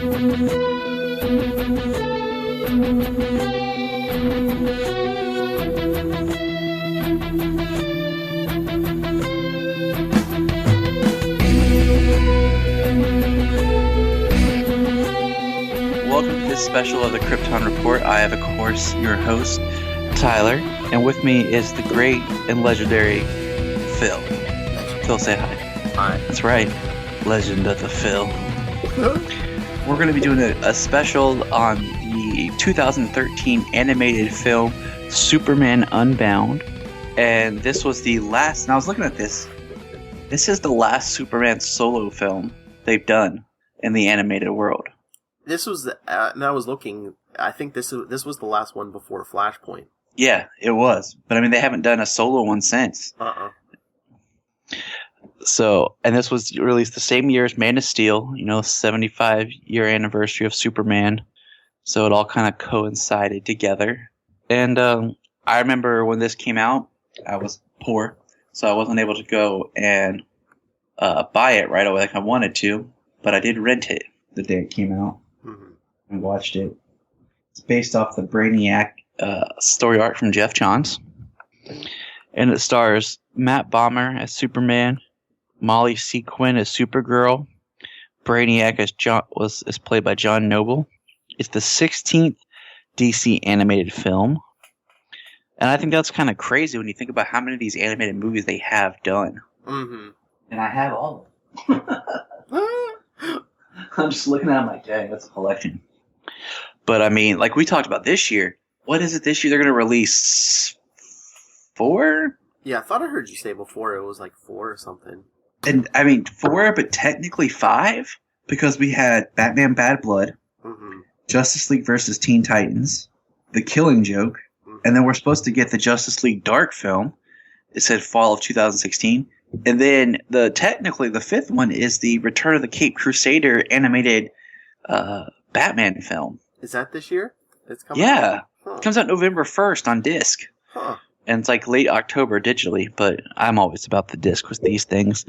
Welcome to this special of the Krypton Report. I have, of course, your host, Tyler, and with me is the great and legendary Phil. Phil, say hi. Hi. That's right, legend of the Phil. We're going to be doing a special on the 2013 animated film Superman Unbound, and this was the last, and I was looking at this, is the last Superman solo film they've done in the animated world. This was and I was looking. I think this was the last one before Flashpoint. Yeah, it was. But I mean, they haven't done a solo one since. So, and this was released the same year as Man of Steel. 75-year anniversary of Superman. So it all kind of coincided together. And I remember when this came out, I was poor, so I wasn't able to go and buy it right away like I wanted to. But I did rent it the day it came out. And watched it. It's based off the Brainiac story arc from Jeff Johns. And it stars Matt Bomer as Superman, Molly Sequin as Supergirl, Brainiac is played by John Noble. It's the 16th DC animated film. And I think that's kind of crazy when you think about how many of these animated movies they have done. Mm-hmm. And I have all of them. I'm just looking at them like, dang, that's a collection. But I mean, like we talked about this year, what is it this year? They're going to release 4? Yeah, I thought I heard you say before it was like 4 or something. And I mean 4, but technically 5 because we had Batman Bad Blood, Justice League versus Teen Titans, The Killing Joke, and then we're supposed to get the Justice League Dark film. It said fall of 2016. And then the 5th one is the Return of the Caped Crusader animated Batman film. Is that this year? It's coming out? It comes out November 1st on disc. And it's like late October digitally, but I'm always about the disc with these things.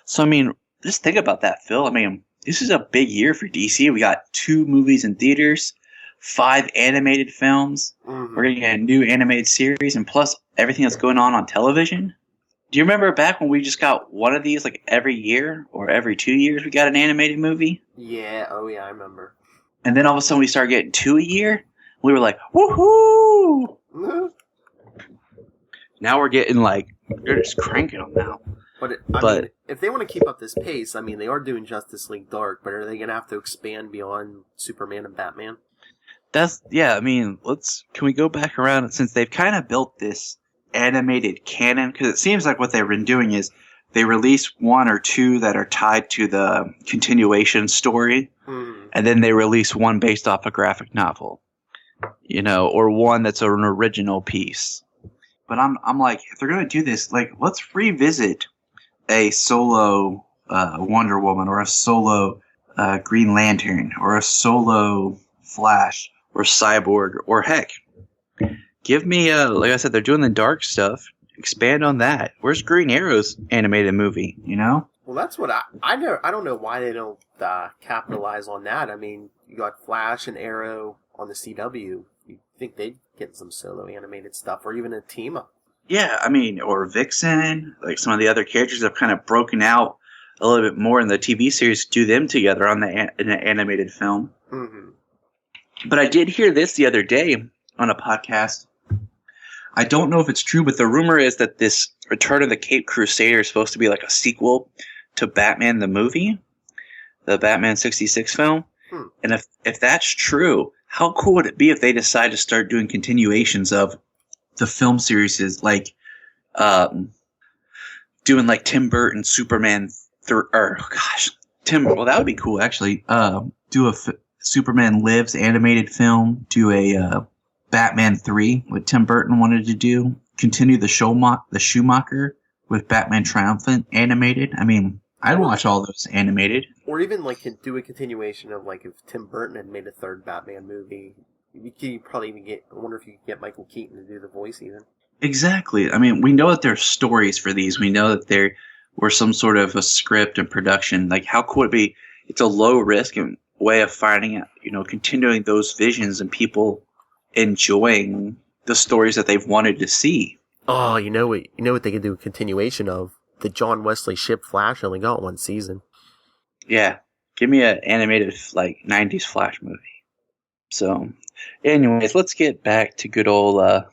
So, I mean, just think about that, Phil. I mean, this is a big year for DC. We got 2 movies in theaters, 5 animated films. We're going to get a new animated series, and plus everything that's going on television. Do you remember back when we just got one of these like every year or every 2 years we got an animated movie? Yeah, I remember. And then all of a sudden we started getting 2 a year. We were like, woohoo! Now we're getting like, they're just cranking them now. But I mean, if they want to keep up this pace, I mean, they are doing Justice League Dark, but are they going to have to expand beyond Superman and Batman? I mean, can we go back around since they've kind of built this animated canon? Because it seems like what they've been doing is they release 1 or 2 that are tied to the continuation story, and then they release 1 based off a graphic novel, or 1 that's an original piece. But I'm like, if they're going to do this, like, let's revisit a solo Wonder Woman or a solo Green Lantern or a solo Flash or Cyborg or heck, give me, like I said, they're doing the dark stuff. Expand on that. Where's Green Arrow's animated movie, Well, that's what I don't know why they don't capitalize on that. I mean, you got Flash and Arrow on the CW. You think they'd get some solo animated stuff or even a team up. Yeah, I mean, or Vixen, like some of the other characters have kind of broken out a little bit more in the TV series. Do them together in an animated film. But I did hear this the other day on a podcast. I don't know if it's true, but the rumor is that this Return of the Caped Crusader is supposed to be like a sequel to Batman the movie, the Batman 66 film. And if that's true, how cool would it be if they decide to start doing continuations of the film series, like doing like Tim Burton Superman well, that would be cool actually. Do a Superman Lives animated film, do a Batman 3, what Tim Burton wanted to do, continue the Schumacher with Batman Triumphant animated. I mean, I'd watch all those animated. Or even like do a continuation of like if Tim Burton had made a 3rd Batman movie. You could probably even I wonder if you could get Michael Keaton to do the voice even. Exactly. I mean, we know that there's stories for these. We know that there were some sort of a script and production. Like, how cool would it be? It's a low risk, and way of finding out, continuing those visions and people enjoying the stories that they've wanted to see. Oh, you know what they could do a continuation of? The John Wesley ship Flash only got one season. Yeah. Give me an animated, 90s Flash movie. So, anyways, let's get back to good old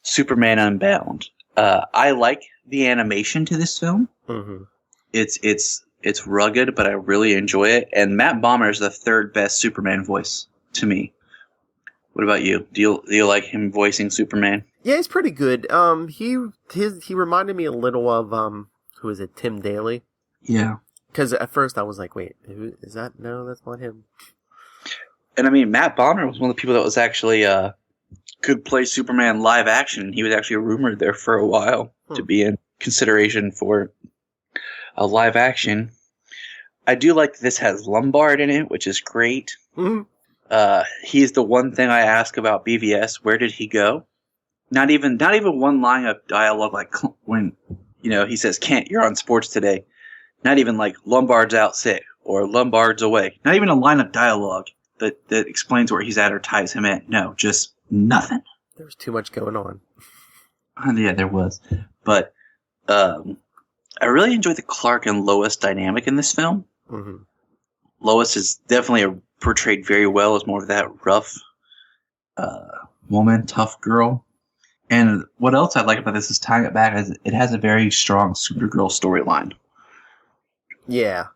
Superman Unbound. I like the animation to this film. Mm-hmm. It's rugged, but I really enjoy it. And Matt Bomer is the third best Superman voice to me. What about you? Do you like him voicing Superman? Yeah, he's pretty good. He reminded me a little of who is it? Tim Daly. Yeah. Because at first I was like, wait, who is that? No, that's not him. And I mean, Matt Bomer was one of the people that was actually could play Superman live action. He was actually rumored there for a while to be in consideration for a live action. I do like this has Lombard in it, which is great. Mm-hmm. He's the one thing I ask about BVS. Where did he go? Not even one line of dialogue like when he says, "Kent, you're on Sports Today." Not even like Lombard's out sick or Lombard's away. Not even a line of dialogue that explains where he's at or ties him in. No, just nothing. There was too much going on. Yeah, there was. But I really enjoyed the Clark and Lois dynamic in this film. Mm-hmm. Lois is definitely portrayed very well as more of that rough woman, tough girl. And what else I like about this is tying it back is it has a very strong Supergirl storyline. Yeah.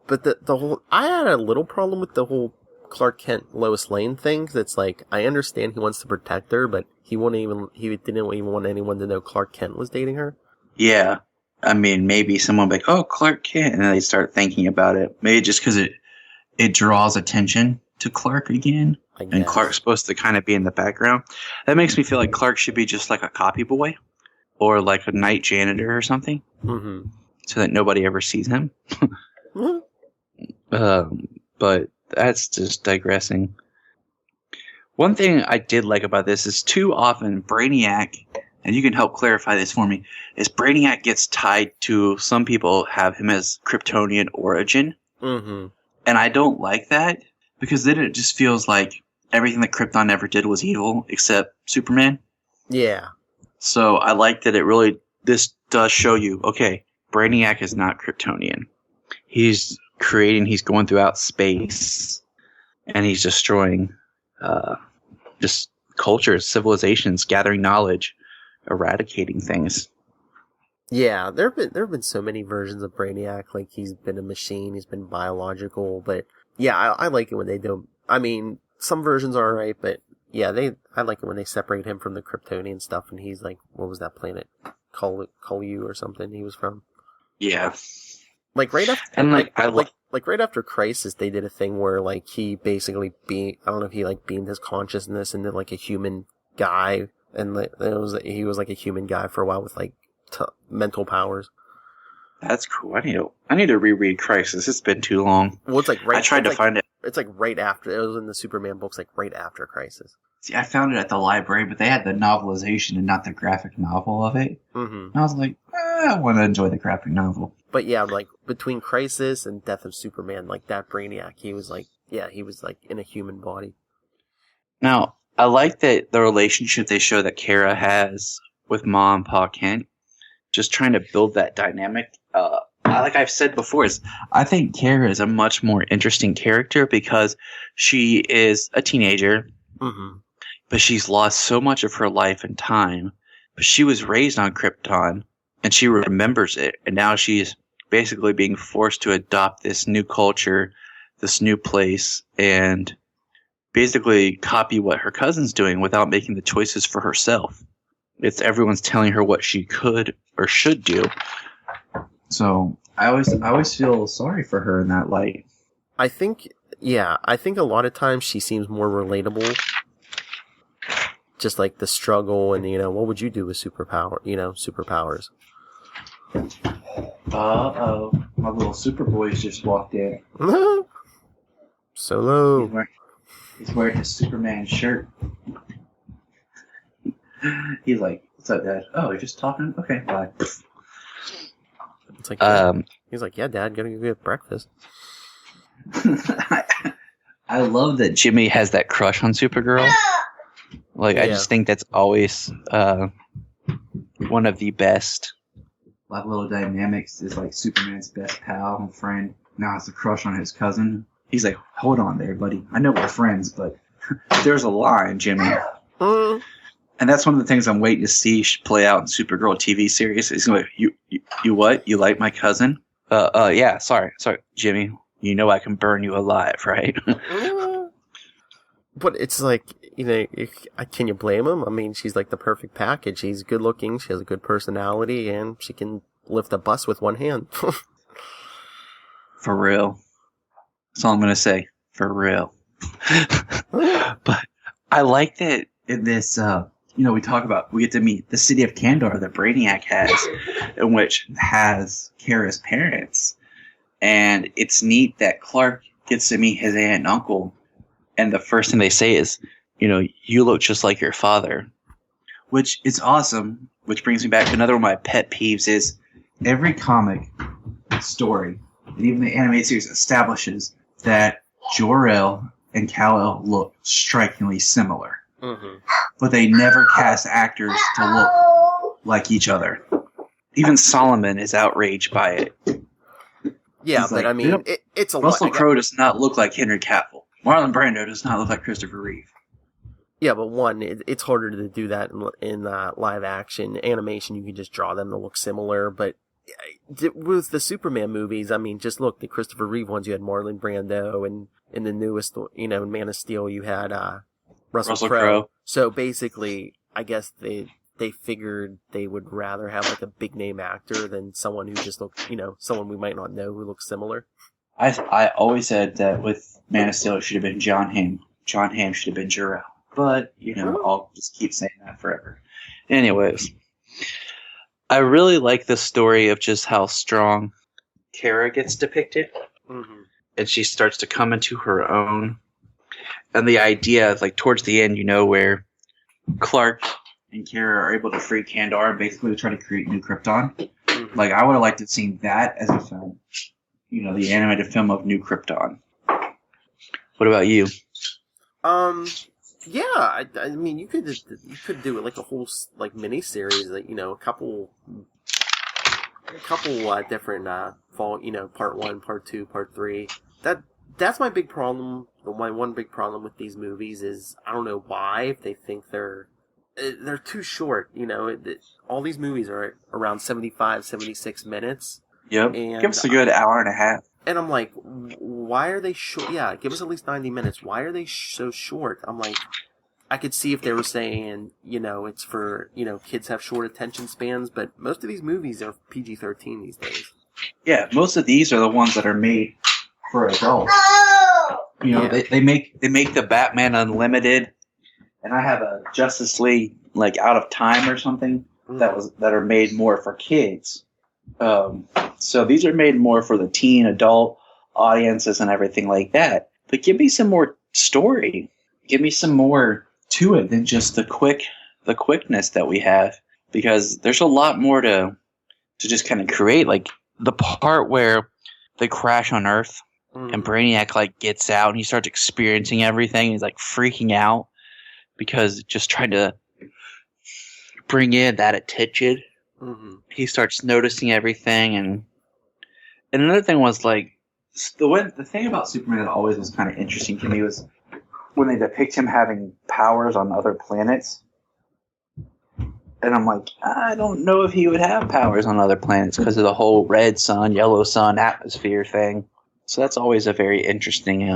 But the whole... I had a little problem with the whole Clark Kent Lois Lane thing. That's like, I understand he wants to protect her, but he didn't even want anyone to know Clark Kent was dating her. Yeah. I mean, maybe someone would be like, oh, Clark Kent, and then they start thinking about it. Maybe just because it draws attention to Clark again, and Clark's supposed to kind of be in the background. That makes me feel like Clark should be just like a copy boy, or like a night janitor or something, so that nobody ever sees him. But that's just digressing. One thing I did like about this is too often Brainiac, and you can help clarify this for me, is Brainiac gets tied to, some people have him as Kryptonian origin. Mm-hmm. And I don't like that, because then it just feels like everything that Krypton ever did was evil, except Superman. Yeah. So I like that this does show you, okay, Brainiac is not Kryptonian. He's going throughout space, and he's destroying just cultures, civilizations, gathering knowledge, eradicating things. Yeah, there have been so many versions of Brainiac. Like, he's been a machine, he's been biological, but yeah, I like it when they do. I mean, some versions are alright, but yeah, I like it when they separate him from the Kryptonian stuff, and he's like, what was that planet? Kolu or something he was from? Yeah. Like right after, and like right after Crisis, they did a thing where like he basically I don't know if he like beamed his consciousness into like a human guy, and he was like a human guy for a while with like mental powers. That's cool. I need to reread Crisis. It's been too long. Well, it's like I tried to find it. It's like right after. It was in the Superman books, like right after Crisis. See, I found it at the library, but they had the novelization and not the graphic novel of it. Mm-hmm. And I was like, I want to enjoy the graphic novel. But yeah, like between Crisis and Death of Superman, like that Brainiac, he was like in a human body. Now, I like that the relationship they show that Kara has with Ma and Pa Kent, just trying to build that dynamic. Like I've said before, I think Kara is a much more interesting character because she is a teenager, but she's lost so much of her life and time. But she was raised on Krypton, and she remembers it, and now she's basically being forced to adopt this new culture, this new place, and basically copy what her cousin's doing without making the choices for herself. Everyone's telling her what she could or should do. So I always feel sorry for her in that light. I think a lot of times she seems more relatable. Just like the struggle and, what would you do with superpowers? Uh-oh. My little Superboy's just walked in. Solo. He's wearing his Superman shirt. He's like, what's up, Dad? Oh, you're just talking? Okay, bye. It's like, he's like, yeah, Dad, gotta go get breakfast. I love that Jimmy has that crush on Supergirl. Like, I just think that's always one of the best. Like, little dynamics is like Superman's best pal and friend now has a crush on his cousin. He's like, hold on there, buddy. I know we're friends, but there's a line, Jimmy. And that's one of the things I'm waiting to see play out in Supergirl TV series. He's going, you what? You like my cousin? Yeah, sorry, Jimmy. You know I can burn you alive, right? But it's like, can you blame him? I mean, she's like the perfect package. She's good looking, she has a good personality, and she can lift a bus with one hand. For real. That's all I'm going to say. For real. But I like that in this, we get to meet the city of Kandor that Brainiac has, in which has Kara's parents. And it's neat that Clark gets to meet his aunt and uncle. And the first thing they say is, you look just like your father. Which is awesome. Which brings me back to another one of my pet peeves is every comic story, and even the animated series, establishes that Jor-El and Kal-El look strikingly similar. Mm-hmm. But they never cast actors to look like each other. Even Solomon is outraged by it. Yeah, he's but like, I mean, it's a Russell Crowe does not look like Henry Cavill. Marlon Brando does not look like Christopher Reeve. Yeah, but one, it's harder to do that in live action animation. You can just draw them to look similar. But with the Superman movies, I mean, just look, the Christopher Reeve ones, you had Marlon Brando, and in the newest, in Man of Steel, you had Russell Crowe. So basically, I guess they figured they would rather have like a big name actor than someone who just looks, someone we might not know who looks similar. I always said that with Man of Steel, it should have been John Hamm. John Hamm should have been Jor-El. But, I'll just keep saying that forever. Anyways, I really like the story of just how strong Kara gets depicted. Mm-hmm. And she starts to come into her own. And the idea, like towards the end, where Clark and Kara are able to free Kandor and basically try to create New Krypton. Mm-hmm. Like, I would have liked to have seen that as a film. The animated film of New Krypton. What about you? Yeah, I mean, you could do it like a whole like mini series, like a couple different part 1, part 2, part 3. That's my big problem. My one big problem with these movies is I don't know why, if they think they're too short. All these movies are around 75, 76 minutes. Yep. And give us a good hour and a half. And I'm like, why are they short? Yeah, give us at least 90 minutes. Why are they so short? I'm like, I could see if they were saying, it's for, kids have short attention spans, but most of these movies are PG-13 these days. Yeah, most of these are the ones that are made for adults. They make the Batman Unlimited, and I have a Justice League like Out of Time or something that are made more for kids. So these are made more for the teen, adult audiences and everything like that. But give me some more story. Give me some more to it than just the quickness that we have. Because there's a lot more to just kind of create. Like the part where they crash on Earth and Brainiac like gets out and he starts experiencing everything. He's like freaking out because just trying to bring in that attention. Mm-hmm. He starts noticing everything, and another thing was like the thing about Superman that always was kind of interesting to me was when they depict him having powers on other planets, and I'm like, I don't know if he would have powers on other planets because of the whole red sun, yellow sun atmosphere thing. So that's always a very interesting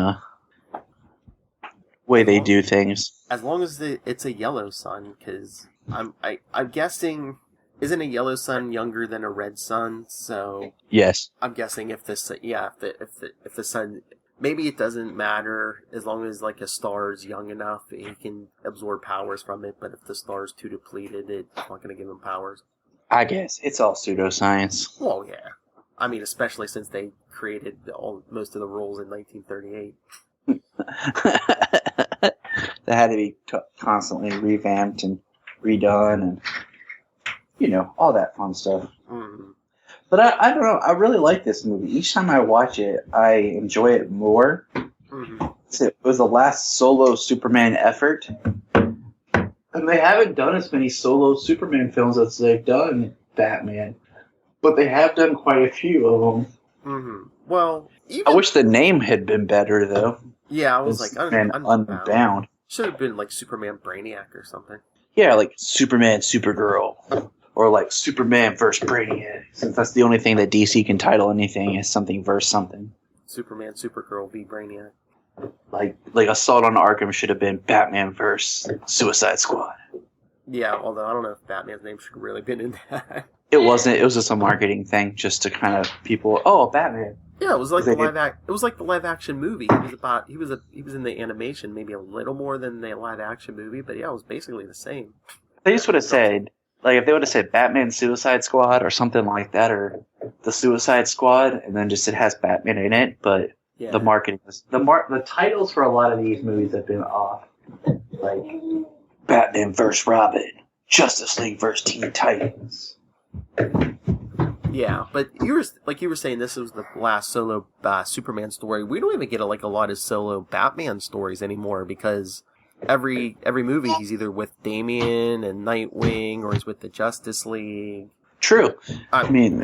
way they do things. As long as it's a yellow sun, because I'm guessing. Isn't a yellow sun younger than a red sun? So yes, I'm guessing if the sun, maybe it doesn't matter as long as like a star is young enough, he can absorb powers from it. But if the star is too depleted, it's not going to give him powers. I guess it's all pseudoscience. Well, yeah, I mean, especially since they created most of the rules in 1938. That had to be constantly revamped and redone and. All that fun stuff. Mm-hmm. But I don't know. I really like this movie. Each time I watch it, I enjoy it more. Mm-hmm. It was the last solo Superman effort. And they haven't done as many solo Superman films as they've done Batman. But they have done quite a few of them. Mm-hmm. Well, I wish the name had been better, though. Yeah, I was like, Unbound. Should have been like Superman Brainiac or something. Yeah, like Superman, Supergirl. Or like Superman vs. Brainiac. Since that's the only thing that DC can title anything as something versus something. Superman, Supergirl v. Brainiac. Like Assault on Arkham should have been Batman vs. Suicide Squad. Yeah, although I don't know if Batman's name should have really been in that. It wasn't. It was just a marketing thing, just to kind of people. Oh, Batman. Yeah, it was like the live action movie. He was in the animation, maybe a little more than the live action movie, but yeah, it was basically the same. They just would have said, like, if they would have said Batman Suicide Squad or something like that, or the Suicide Squad, and then just it has Batman in it, but the marketing, the titles for a lot of these movies have been off, like Batman vs. Robin, Justice League vs. Teen Titans. Yeah, but you were saying this was the last solo Superman story. We don't even get a lot of solo Batman stories anymore because every movie he's either with Damian and Nightwing or he's with the Justice League. True. I mean,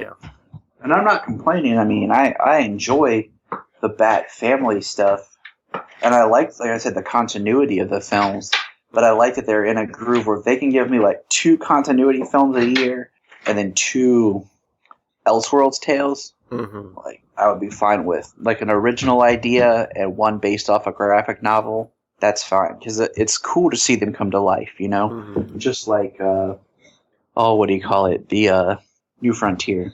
and I'm not complaining. I mean, I enjoy the Bat family stuff, and I like I said, the continuity of the films. But I like that they're in a groove where they can give me like 2 continuity films a year and then 2 Elseworlds tales. Mm-hmm. Like I would be fine with like an original idea and one based off a graphic novel. That's fine because it's cool to see them come to life. You know, just like what do you call it? The New Frontier.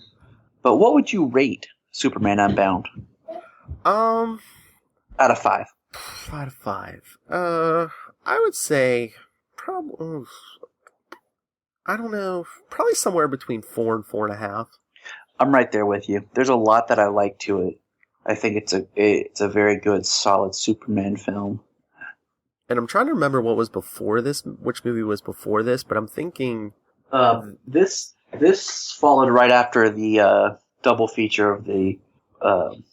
But what would you rate Superman Unbound? Out of 5. Out of 5. I would say probably. I don't know. Probably somewhere between 4 and 4.5. I'm right there with you. There's a lot that I like to it. I think it's a very good, solid Superman film. And I'm trying to remember what was before this, which movie was before this, but I'm thinking this followed right after the double feature of the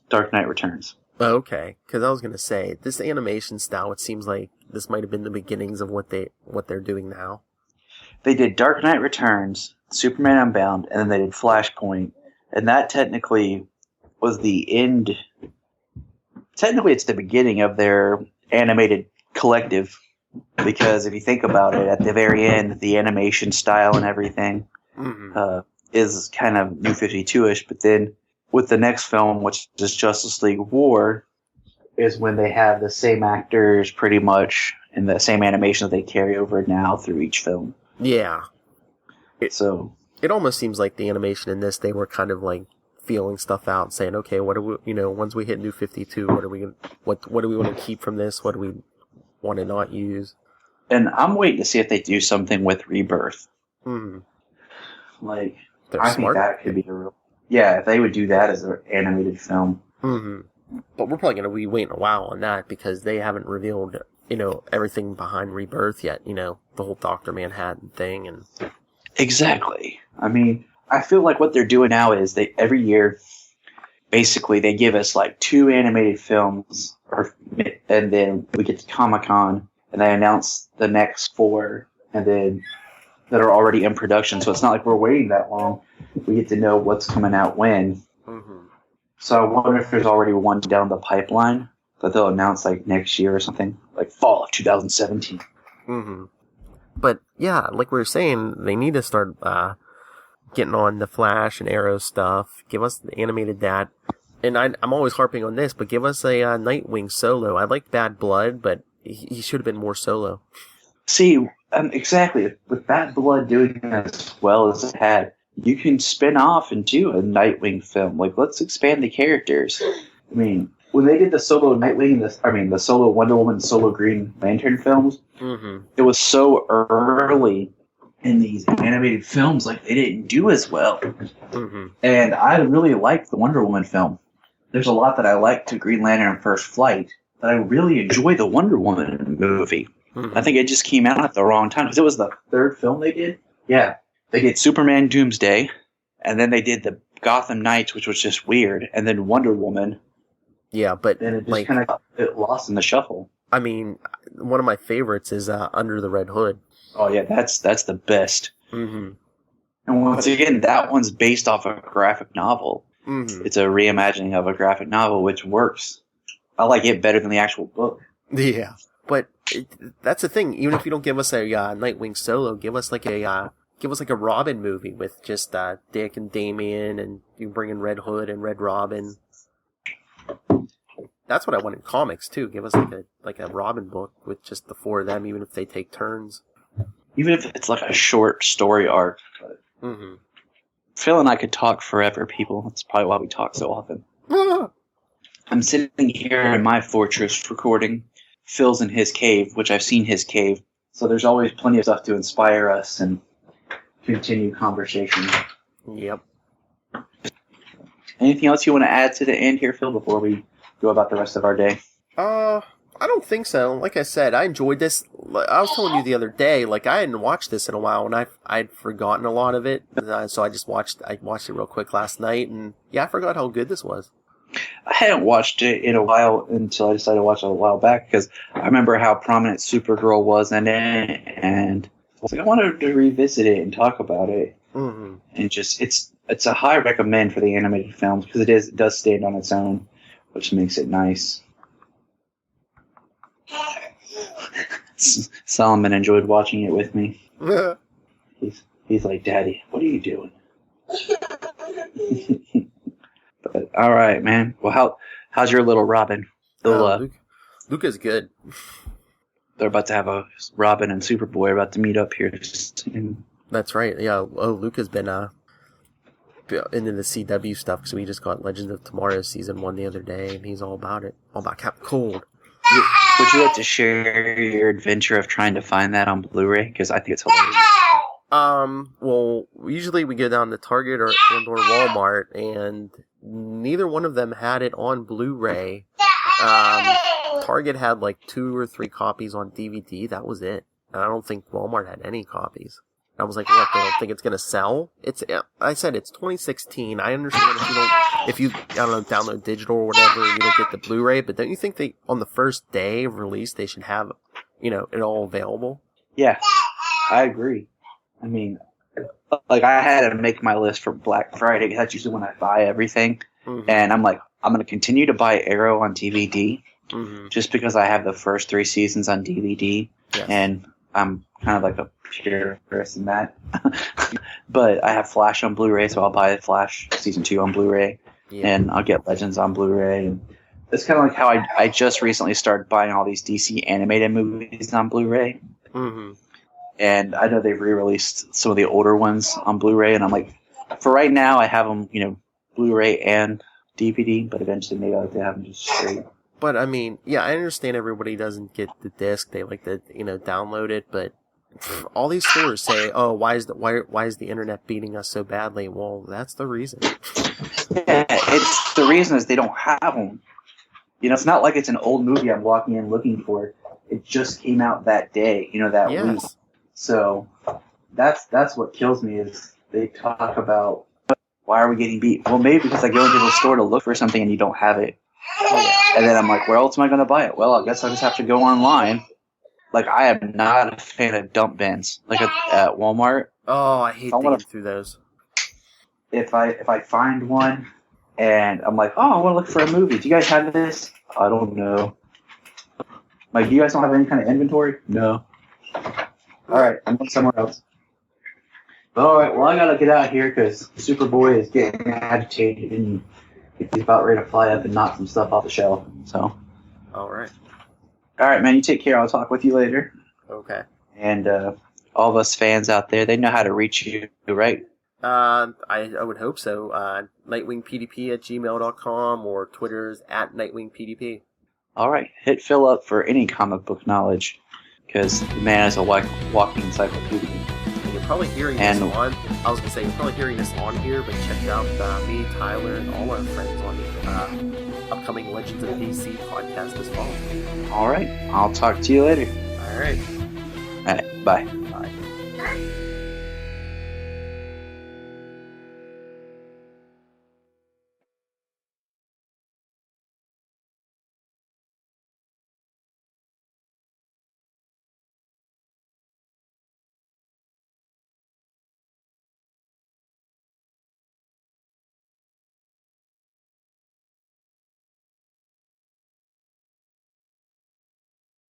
Dark Knight Returns. Okay, because I was gonna say this animation style. It seems like this might have been the beginnings of what they're doing now. They did Dark Knight Returns, Superman Unbound, and then they did Flashpoint. And that technically was the end. Technically, it's the beginning of their animated collective. Because if you think about it, at the very end, the animation style and everything is kind of New 52-ish. But then with the next film, which is Justice League War, is when they have the same actors pretty much and the same animation that they carry over now through each film. Yeah. It almost seems like the animation in this, they were kind of like feeling stuff out and saying, okay, what do we, once we hit New 52, what do we want to keep from this? What do we want to not use? And I'm waiting to see if they do something with Rebirth. Like, I think that could be a real... Yeah, if they would do that as an animated film. But we're probably going to be waiting a while on that because they haven't revealed, everything behind Rebirth yet. The whole Dr. Manhattan thing and... Exactly. I mean, I feel like what they're doing now is every year, basically, they give us like 2 animated films, and then we get to Comic-Con, and they announce the next 4, and then that are already in production. So it's not like we're waiting that long. We get to know what's coming out when. So I wonder if there's already one down the pipeline that they'll announce like next year or something, like fall of 2017. But yeah, like we were saying, they need to start getting on the Flash and Arrow stuff. Give us the animated that. And I'm always harping on this, but give us a Nightwing solo. I like Bad Blood, but he should have been more solo. See, exactly. With Bad Blood doing as well as it had, you can spin off and do a Nightwing film. Like, let's expand the characters. I mean, when they did the solo Nightwing, the solo Wonder Woman, solo Green Lantern films, it was so early in these animated films, like, they didn't do as well. And I really liked the Wonder Woman film. There's a lot that I liked to Green Lantern First Flight, but I really enjoyed the Wonder Woman movie. I think it just came out at the wrong time, because it was the 3rd film they did. Yeah. They did Superman Doomsday, and then they did the Gotham Knights, which was just weird, and then Wonder Woman, Yeah, but and it just kind of got lost in the shuffle. I mean, one of my favorites is Under the Red Hood. Oh yeah, that's the best. Mm-hmm. And once again, that one's based off a graphic novel. Mm-hmm. It's a reimagining of a graphic novel, which works. I like it better than the actual book. Yeah, but that's the thing. Even if you don't give us a Nightwing solo, give us like a Robin movie with just Dick and Damian, and you bring in Red Hood and Red Robin. That's what I want in comics too. Give us like a Robin book with just the four of them, even if they take turns. Even if it's like a short story arc. Mm-hmm. Phil and I could talk forever, people. That's probably why we talk so often. I'm sitting here in my fortress recording. Phil's in his cave, which I've seen his cave. So there's always plenty of stuff to inspire us and continue conversation. Yep. Anything else you want to add to the end here, Phil, before we go about the rest of our day? I don't think so. Like I said, I enjoyed this. I was telling you the other day, like I hadn't watched this in a while, and I'd forgotten a lot of it. So I watched it real quick last night, and yeah, I forgot how good this was. I hadn't watched it in a while until I decided to watch it a while back, because I remember how prominent Supergirl was in it, and I was like, I wanted to revisit it and talk about it. Mm-hmm. And just it's a high recommend for the animated films, because it does stand on its own, which makes it nice. Solomon enjoyed watching it with me. He's like, Daddy, what are you doing? But all right, man. Well, how's your little Robin? Luca's good. They're about to have a Robin and Superboy about to meet up here soon. That's right. Yeah. Oh, Luca's been into the CW stuff, because we just got Legends of Tomorrow season 1 the other day, and he's all about it. All about Captain Cold. Would you like to share your adventure of trying to find that on Blu-ray? Because I think it's hilarious. Well, usually we go down to Target or Walmart, and neither one of them had it on Blu-ray. Target had like 2 or 3 copies on DVD. That was it. And I don't think Walmart had any copies. I was like, what, they don't think it's going to sell? I said it's 2016. I understand if you download digital or whatever, you don't get the Blu-ray, but don't you think on the first day of release, they should have, it all available? Yeah, I agree. I mean, like, I had to make my list for Black Friday, because that's usually when I buy everything. Mm-hmm. And I'm like, I'm going to continue to buy Arrow on DVD, mm-hmm. just because I have the first 3 seasons on DVD, yes. And I'm kind of like a purist in that. But I have Flash on Blu-ray, so I'll buy Flash Season 2 on Blu-ray, yeah. And I'll get Legends on Blu-ray. And it's kind of like how I just recently started buying all these DC animated movies on Blu-ray. Mm-hmm. And I know they've re-released some of the older ones on Blu-ray, and I'm like, for right now, I have them, Blu-ray and DVD, but eventually maybe I'll have to have them just straight. But I mean, yeah, I understand everybody doesn't get the disc; they like to, download it. But all these stores say, "Oh, why is the internet beating us so badly?" Well, that's the reason. Yeah, it's the reason is they don't have them. It's not like it's an old movie I'm walking in looking for. It just came out that day, that yes. week. So that's what kills me is they talk about why are we getting beat? Well, maybe because I go into the store to look for something and you don't have it. And then I'm like, where else am I going to buy it? Well, I guess I just have to go online. Like, I am not a fan of dump bins. Like at Walmart. Oh, I hate digging through those. If I find one and I'm like, oh, I want to look for a movie. Do you guys have this? I don't know. Like, do you guys don't have any kind of inventory? No. All right, I'm going somewhere else. All right, well, I got to get out of here because Superboy is getting agitated and he's about ready to fly up and knock some stuff off the shelf. So. All right, man, you take care. I'll talk with you later. Okay. And all of us fans out there, they know how to reach you, right? I would hope so. NightwingPDP@gmail.com or Twitter's @NightwingPDP. All right, hit Phil up for any comic book knowledge because the man is a walking encyclopedia. And you're probably hearing this on. I was gonna say you're probably hearing this on here, but check out me, Tyler, and all our friends on the upcoming Legends of DC podcast this fall. All right, I'll talk to you later. All right. All right, bye.